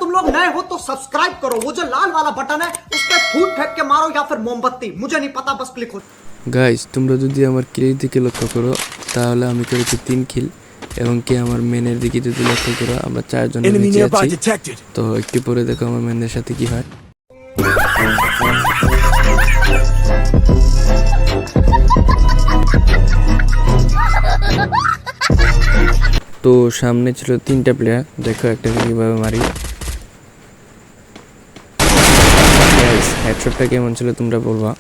तुम लोग नए हो तो सब्सक्राइब करो, वो जो लाल वाला बटन है उस पर फूट फेंक के मारो या फिर मोमबत्ती, मुझे नहीं पता, बस क्लिक हो। গাইস তোমরা যদি আমার কিলের দিকে লক্ষ্য করো তাহলে আমি করেছি 3 কিল এবং কি আমার মেনের দিকে যদি লক্ষ্য করো আমরা 4 জন নিচে আছি। তো একটু পরে দেখো আমার মেনের সাথে কি হয়। তো সামনে ছিল 3টা প্লেয়ার, দেখো একটা কিভাবে মারি। গাইস হেডশটটা কেমন ছিল তোমরা বলবা।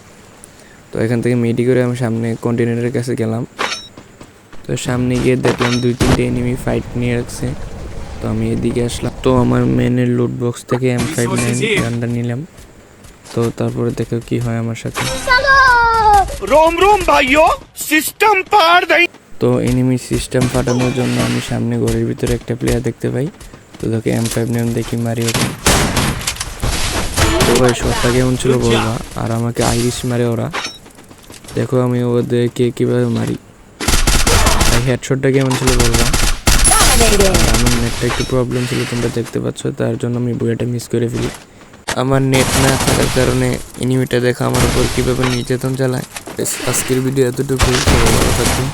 তো এখান থেকে মেডি করে আমি সামনে কন্টেইনারের কাছে গেলাম। তো সামনে গিয়ে দেখলাম 2-3টে এনিমি ফাইট নিয়ে রাখছে। তো আমি এদিকে আসলাম। তো আমার মেনের লুট বক্স থেকে M59 গানটা নিলাম। তো তারপরে দেখো কি হয় আমার সাথে। रोम रोम भाइयों, सिस्टम पार दई। তো এনিমি সিস্টেম ফাটানোর জন্য আমি সামনে ঘরের ভিতরে একটা প্লেয়ার দেখতে পাই। তো দেখে M59 দেখি মারি ওকে। তো ভাই শটটা কেমন ছিল বলবা। আর আমাকে আইরিশ মারে ওরা, দেখো আমি ওদেরকে কিভাবে মারি। ভাই হেডশটটা কেমন ছিল বলবা। আমার নেটটা একটু প্রবলেম ছিল তোমরা দেখতে পাচ্ছ, তার জন্য আমি বুয়াটা মিস করে ফেলি। আমার নেট না থাকার কারণে এনিমিটা দেখা আমার উপর কীভাবে নির্যাতন চালায়। আজকের ভিডিও এতটুকুই, ভালো থাকবে।